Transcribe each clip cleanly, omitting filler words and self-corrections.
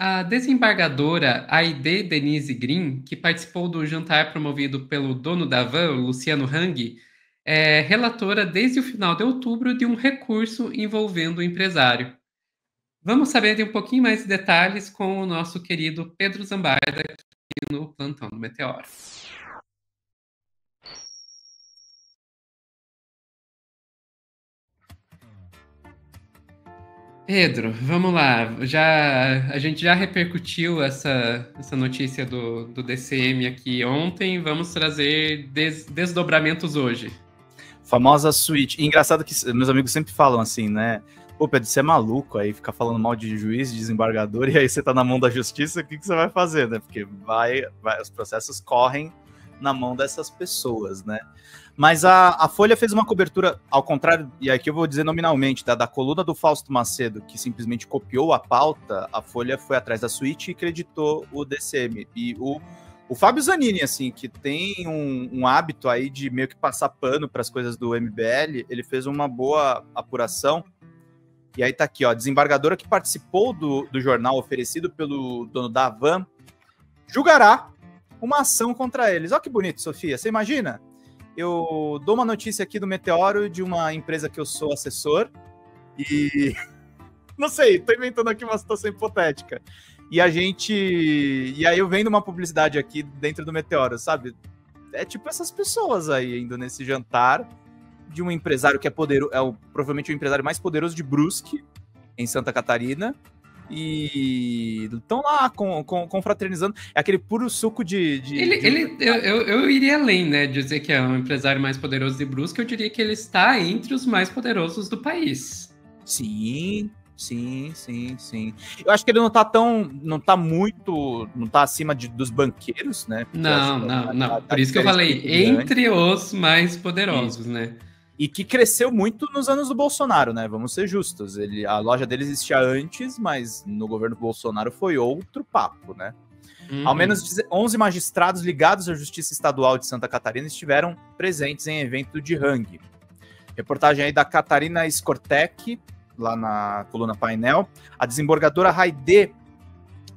A desembargadora Aide Denise Green, que participou do jantar promovido pelo dono da van, Luciano Hang, é relatora desde o final de outubro de um recurso envolvendo o empresário. Vamos saber de um pouquinho mais de detalhes com o nosso querido Pedro Zambarda aqui no Plantão do Meteoro. Pedro, vamos lá. A gente já repercutiu essa notícia do DCM aqui ontem. Vamos trazer desdobramentos hoje. Famosa suíte. E engraçado que meus amigos sempre falam assim, né? Pô, Pedro, você é maluco aí, ficar falando mal de juiz, de desembargador, e aí você tá na mão da justiça, o que você vai fazer, né? Porque os processos correm na mão dessas pessoas, né? Mas a Folha fez uma cobertura, ao contrário, e aqui eu vou dizer nominalmente, tá? Da coluna do Fausto Macedo, que simplesmente copiou a pauta, a Folha foi atrás da suíte e creditou o DCM. E o Fábio Zanini, assim, que tem um hábito aí de meio que passar pano para as coisas do MBL, ele fez uma boa apuração. E aí tá aqui, ó, desembargadora que participou do jornal oferecido pelo dono da van julgará uma ação contra eles. Olha que bonito, Sofia, você imagina? Eu dou uma notícia aqui do Meteoro de uma empresa que eu sou assessor e... não sei, tô inventando aqui uma situação hipotética. E aí eu vendo uma publicidade aqui dentro do Meteoro, sabe? É tipo essas pessoas aí indo nesse jantar de um empresário que é poderoso, provavelmente o empresário mais poderoso de Brusque, em Santa Catarina, e estão lá confraternizando. É aquele puro suco Eu iria além, né? Dizer que é o empresário mais poderoso de Brusque, eu diria que ele está entre os mais poderosos do país. Sim. Eu acho que ele não tá acima dos banqueiros, né? Não. Por isso que eu falei, entre os mais poderosos, né? E que cresceu muito nos anos do Bolsonaro, né? Vamos ser justos. A loja dele existia antes, mas no governo Bolsonaro foi outro papo, né? Ao menos 11 magistrados ligados à Justiça Estadual de Santa Catarina estiveram presentes em evento de Hang. Reportagem aí da Catarina Skortek, lá na coluna Painel. A desembargadora Raide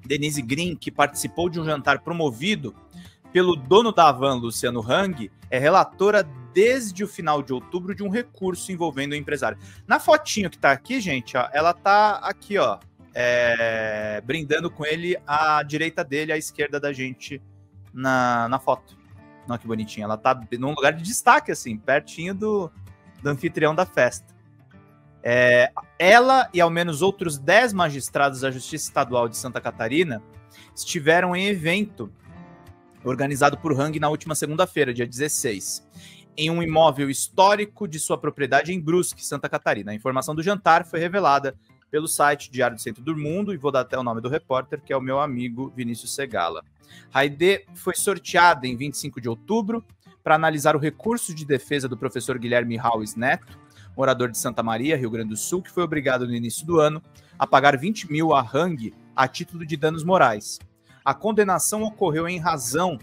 Denise Green, que participou de um jantar promovido pelo dono da van, Luciano Hang, é relatora desde o final de outubro de um recurso envolvendo o empresário. Na fotinho que tá aqui, gente, ó, ela tá aqui, ó, brindando com ele à direita dele, à esquerda da gente na foto. Olha que bonitinha. Ela tá num lugar de destaque, assim, pertinho do anfitrião da festa. Ela e ao menos outros 10 magistrados da Justiça Estadual de Santa Catarina estiveram em evento organizado por Hang na última segunda-feira, dia 16, em um imóvel histórico de sua propriedade em Brusque, Santa Catarina. A informação do jantar foi revelada pelo site Diário do Centro do Mundo, e vou dar até o nome do repórter, que é o meu amigo Vinícius Segala. Raide foi sorteada em 25 de outubro para analisar o recurso de defesa do professor Guilherme Haues Neto, morador de Santa Maria, Rio Grande do Sul, que foi obrigado no início do ano a pagar 20 mil a Hang a título de danos morais. A condenação ocorreu em razão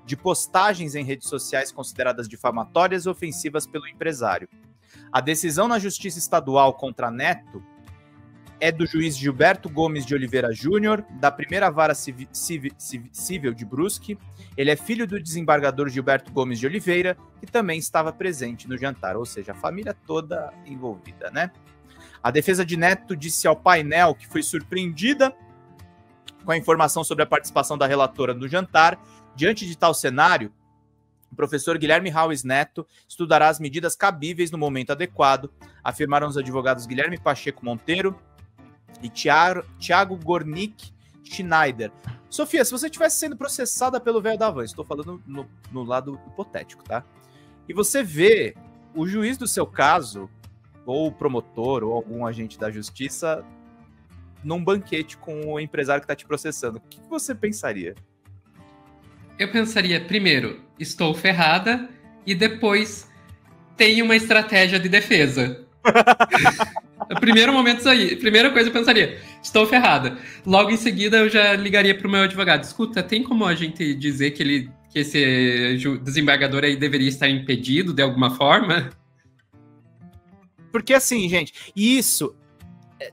de postagens em redes sociais consideradas difamatórias e ofensivas pelo empresário. A decisão na Justiça Estadual contra Neto é do juiz Gilberto Gomes de Oliveira Júnior, da primeira vara civil de Brusque. Ele é filho do desembargador Gilberto Gomes de Oliveira, que também estava presente no jantar, ou seja, a família toda envolvida, né? A defesa de Neto disse ao painel que foi surpreendida com a informação sobre a participação da relatora no jantar. Diante de tal cenário, o professor Guilherme Haues Neto estudará as medidas cabíveis no momento adequado, afirmaram os advogados Guilherme Pacheco Monteiro e Thiago Gornick Schneider. Sofia, se você estivesse sendo processada pelo velho da van, estou falando no lado hipotético, tá? E você vê o juiz do seu caso, ou o promotor, ou algum agente da justiça, num banquete com o empresário que está te processando, o que você pensaria? Eu pensaria, primeiro, estou ferrada, e depois, tenho uma estratégia de defesa. Primeiro momento isso aí. Primeira coisa eu pensaria, estou ferrada. Logo em seguida eu já ligaria para o meu advogado. Escuta, tem como a gente dizer que esse desembargador aí deveria estar impedido de alguma forma? Porque assim, gente, isso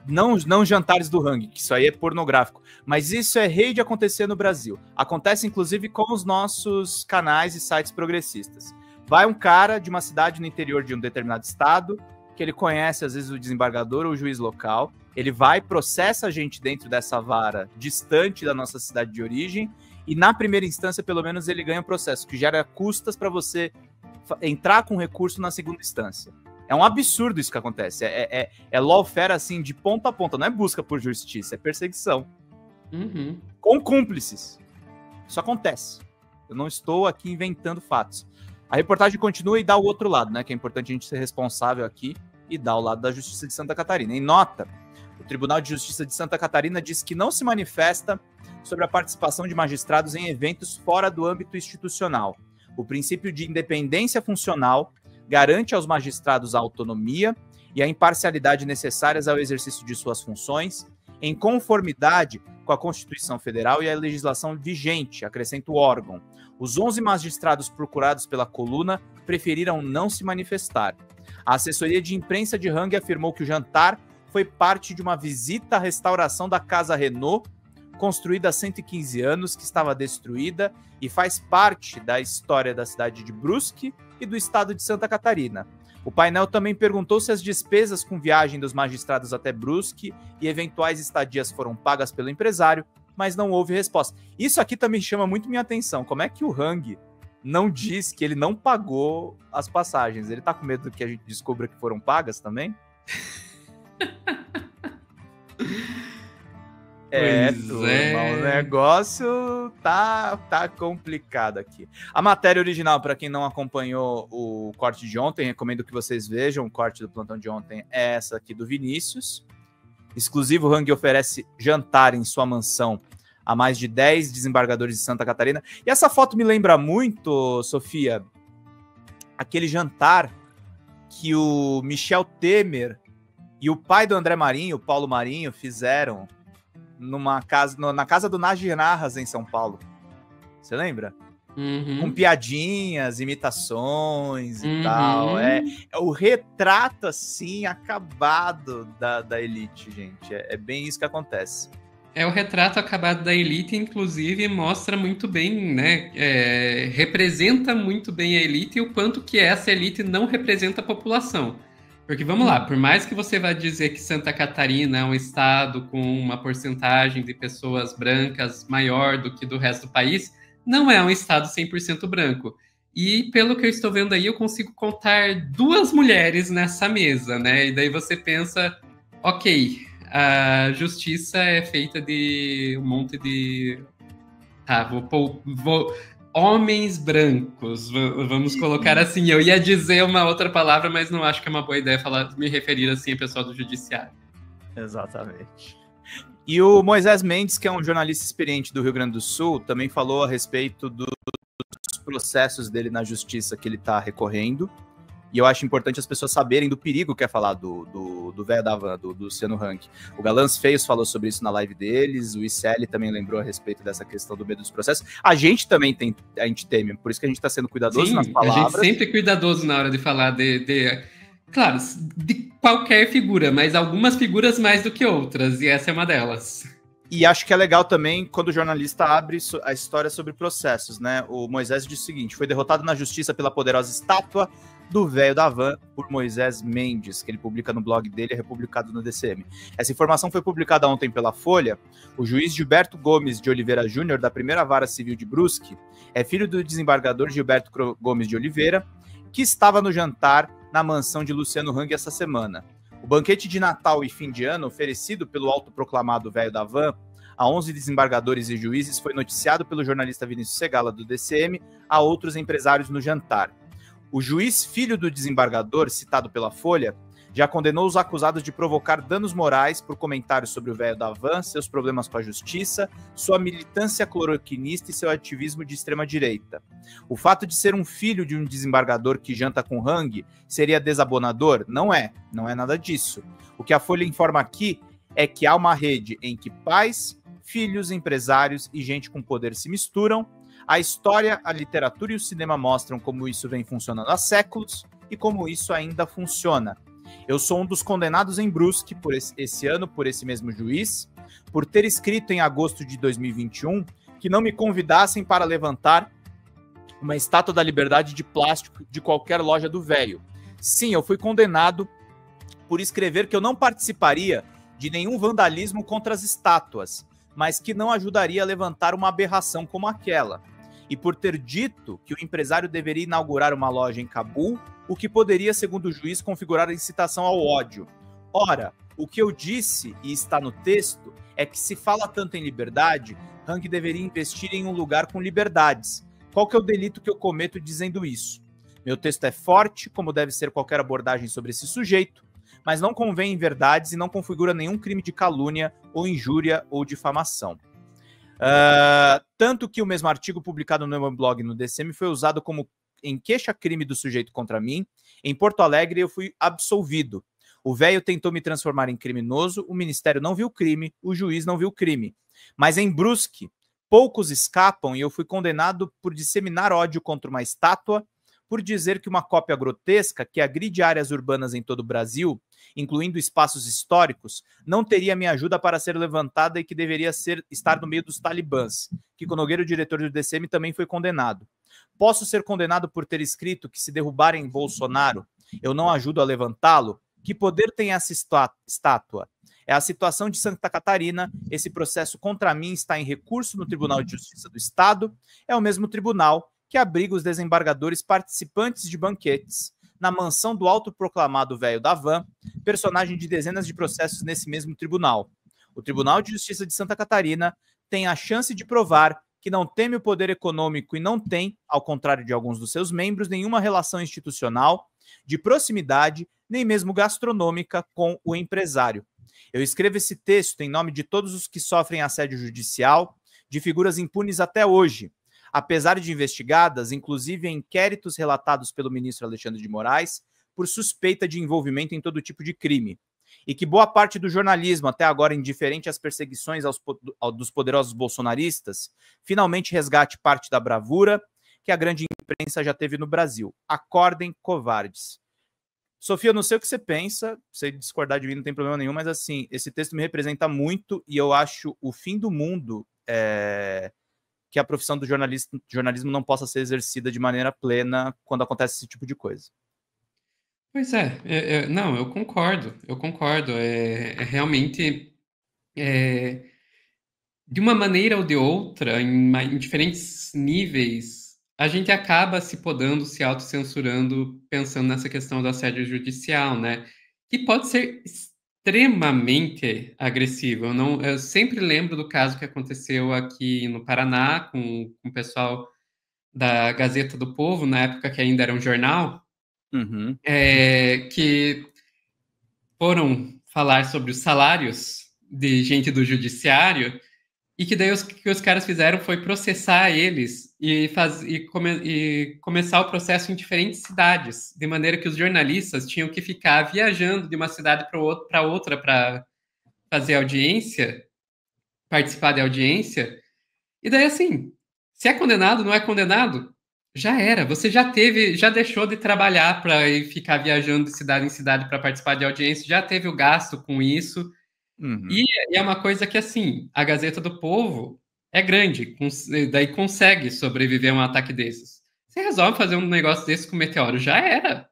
Não jantares do Hang, que isso aí é pornográfico. Mas isso é rei de acontecer no Brasil. Acontece, inclusive, com os nossos canais e sites progressistas. Vai um cara de uma cidade no interior de um determinado estado, que ele conhece, às vezes, o desembargador ou o juiz local. Ele vai, processa a gente dentro dessa vara distante da nossa cidade de origem, e na primeira instância, pelo menos, ele ganha um processo que gera custas para você entrar com recurso na segunda instância. É um absurdo isso que acontece. É lawfare, assim, de ponta a ponta. Não é busca por justiça, é perseguição. Uhum. Com cúmplices. Isso acontece. Eu não estou aqui inventando fatos. A reportagem continua e dá o outro lado, né? Que é importante a gente ser responsável aqui e dar o lado da Justiça de Santa Catarina. Em nota, o Tribunal de Justiça de Santa Catarina diz que não se manifesta sobre a participação de magistrados em eventos fora do âmbito institucional. O princípio de independência funcional garante aos magistrados a autonomia e a imparcialidade necessárias ao exercício de suas funções, em conformidade com a Constituição Federal e a legislação vigente, acrescenta o órgão. Os 11 magistrados procurados pela coluna preferiram não se manifestar. A assessoria de imprensa de Hang afirmou que o jantar foi parte de uma visita à restauração da Casa Renault, construída há 115 anos, que estava destruída e faz parte da história da cidade de Brusque e do estado de Santa Catarina. O painel também perguntou se as despesas com viagem dos magistrados até Brusque e eventuais estadias foram pagas pelo empresário, mas não houve resposta. Isso aqui também chama muito minha atenção. Como é que o Hang não diz que ele não pagou as passagens? Ele tá com medo que a gente descubra que foram pagas também? O negócio tá complicado aqui. A matéria original, para quem não acompanhou o corte de ontem, recomendo que vocês vejam. O corte do plantão de ontem é essa aqui do Vinícius. Exclusivo, Hang oferece jantar em sua mansão a mais de 10 desembargadores de Santa Catarina. E essa foto me lembra muito, Sofia, aquele jantar que o Michel Temer e o pai do André Marinho, o Paulo Marinho, fizeram na casa do Najir Narras, em São Paulo. Você lembra? Uhum. Com piadinhas, imitações e tal. É o retrato, assim, acabado da elite, gente. É bem isso que acontece. É o retrato acabado da elite, inclusive, mostra muito bem, né? Representa muito bem a elite e o quanto que essa elite não representa a população. Porque, vamos lá, por mais que você vá dizer que Santa Catarina é um estado com uma porcentagem de pessoas brancas maior do que do resto do país, não é um estado 100% branco. E, pelo que eu estou vendo aí, eu consigo contar 2 mulheres nessa mesa, né? E daí você pensa, ok, a justiça é feita de um monte de... Tá, homens brancos, vamos colocar assim. Eu ia dizer uma outra palavra, mas não acho que é uma boa ideia me referir assim ao pessoal do judiciário. Exatamente. E o Moisés Mendes, que é um jornalista experiente do Rio Grande do Sul, também falou a respeito dos processos dele na justiça que ele está recorrendo. E eu acho importante as pessoas saberem do perigo que é falar do velho da van, do Luciano Hang. O Galãs Feios falou sobre isso na live deles, o ICL também lembrou a respeito dessa questão do medo dos processos. A gente também teme, por isso que a gente está sendo cuidadoso nas palavras. A gente sempre é cuidadoso na hora de falar claro, de qualquer figura, mas algumas figuras mais do que outras, e essa é uma delas. E acho que é legal também quando o jornalista abre a história sobre processos, né? O Moisés diz o seguinte: foi derrotado na justiça pela poderosa estátua do velho da van por Moisés Mendes, que ele publica no blog dele, é republicado no DCM. Essa informação foi publicada ontem pela Folha. O juiz Gilberto Gomes de Oliveira Júnior, da primeira vara civil de Brusque, é filho do desembargador Gilberto Gomes de Oliveira, que estava no jantar na mansão de Luciano Hang essa semana. O banquete de Natal e fim de ano, oferecido pelo autoproclamado velho da van a 11 desembargadores e juízes, foi noticiado pelo jornalista Vinícius Segala, do DCM, a outros empresários no jantar. O juiz filho do desembargador, citado pela Folha, já condenou os acusados de provocar danos morais por comentários sobre o velho da van, seus problemas com a justiça, sua militância cloroquinista e seu ativismo de extrema-direita. O fato de ser um filho de um desembargador que janta com Hang seria desabonador? Não é nada disso. O que a Folha informa aqui é que há uma rede em que pais, filhos, empresários e gente com poder se misturam. A história, a literatura e o cinema mostram como isso vem funcionando há séculos e como isso ainda funciona. Eu sou um dos condenados em Brusque por esse ano, por esse mesmo juiz, por ter escrito em agosto de 2021 que não me convidassem para levantar uma estátua da liberdade de plástico de qualquer loja do velho. Sim, eu fui condenado por escrever que eu não participaria de nenhum vandalismo contra as estátuas, mas que não ajudaria a levantar uma aberração como aquela. E por ter dito que o empresário deveria inaugurar uma loja em Cabul, o que poderia, segundo o juiz, configurar a incitação ao ódio. Ora, o que eu disse, e está no texto, é que se fala tanto em liberdade, Hang deveria investir em um lugar com liberdades. Qual que é o delito que eu cometo dizendo isso? Meu texto é forte, como deve ser qualquer abordagem sobre esse sujeito, mas não convém em verdades e não configura nenhum crime de calúnia ou injúria ou difamação. Tanto que o mesmo artigo publicado no meu blog no DCM foi usado como em queixa-crime do sujeito contra mim. Em Porto Alegre eu fui absolvido. O velho tentou me transformar em criminoso, o ministério não viu crime, o juiz não viu crime. Mas em Brusque, poucos escapam e eu fui condenado por disseminar ódio contra uma estátua, por dizer que uma cópia grotesca que agride áreas urbanas em todo o Brasil, incluindo espaços históricos, não teria minha ajuda para ser levantada e que deveria estar no meio dos talibãs. Kiko Nogueira, o diretor do DCM, também foi condenado. Posso ser condenado por ter escrito que se derrubarem Bolsonaro, eu não ajudo a levantá-lo? Que poder tem essa estátua? É a situação de Santa Catarina. Esse processo contra mim está em recurso no Tribunal de Justiça do Estado. É o mesmo tribunal que abriga os desembargadores participantes de banquetes na mansão do autoproclamado velho da van, personagem de dezenas de processos nesse mesmo tribunal. O Tribunal de Justiça de Santa Catarina tem a chance de provar que não teme o poder econômico e não tem, ao contrário de alguns dos seus membros, nenhuma relação institucional, de proximidade, nem mesmo gastronômica com o empresário. Eu escrevo esse texto em nome de todos os que sofrem assédio judicial, de figuras impunes até hoje, apesar de investigadas, inclusive em inquéritos relatados pelo ministro Alexandre de Moraes, por suspeita de envolvimento em todo tipo de crime. E que boa parte do jornalismo, até agora indiferente às perseguições dos poderosos bolsonaristas, finalmente resgate parte da bravura que a grande imprensa já teve no Brasil. Acordem, covardes. Sofia, eu não sei o que você pensa, se discordar de mim não tem problema nenhum, mas assim, esse texto me representa muito e eu acho o fim do mundo que a profissão do jornalismo não possa ser exercida de maneira plena quando acontece esse tipo de coisa. Pois é, não, eu concordo, realmente, de uma maneira ou de outra, em diferentes níveis, a gente acaba se podando, se autocensurando, pensando nessa questão do assédio judicial, né? Que pode ser extremamente agressivo. Eu sempre lembro do caso que aconteceu aqui no Paraná com o pessoal da Gazeta do Povo, na época que ainda era um jornal, que foram falar sobre os salários de gente do judiciário e que daí que os caras fizeram foi processar eles e começar o processo em diferentes cidades, de maneira que os jornalistas tinham que ficar viajando de uma cidade para outra para fazer audiência, participar da audiência. E daí, assim, se é condenado, não é condenado, já era. Você já deixou de trabalhar para ficar viajando de cidade em cidade para participar de audiência, já teve o gasto com isso. E é uma coisa que, assim, a Gazeta do Povo é grande, daí consegue sobreviver a um ataque desses. Você resolve fazer um negócio desse com o Meteoro, já era.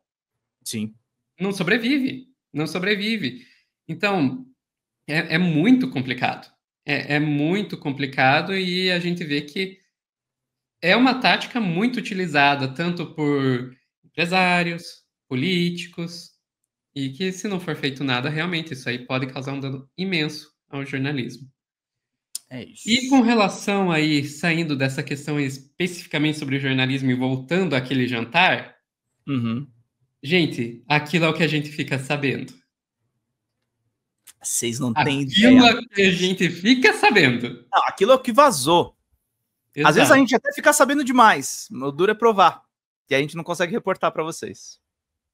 Sim. Não sobrevive. Não sobrevive. Então, é muito complicado. É muito complicado e a gente vê que é uma tática muito utilizada tanto por empresários, políticos, e que se não for feito nada, realmente isso aí pode causar um dano imenso ao jornalismo. É isso. E com relação aí, saindo dessa questão especificamente sobre o jornalismo e voltando àquele jantar, gente, aquilo é o que a gente fica sabendo. Vocês não têm ideia. Aquilo é o que a gente fica sabendo. Não, aquilo é o que vazou. Exato. Às vezes a gente até fica sabendo demais. O duro é provar. E a gente não consegue reportar para vocês.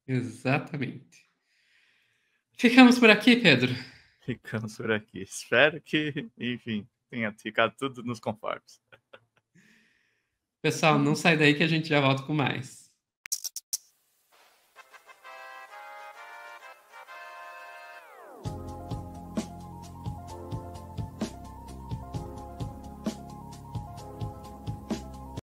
Exatamente. Ficamos por aqui, Pedro? Ficamos por aqui. Espero que, enfim, tenha ficado tudo nos conformes. Pessoal, não sai daí que a gente já volta com mais.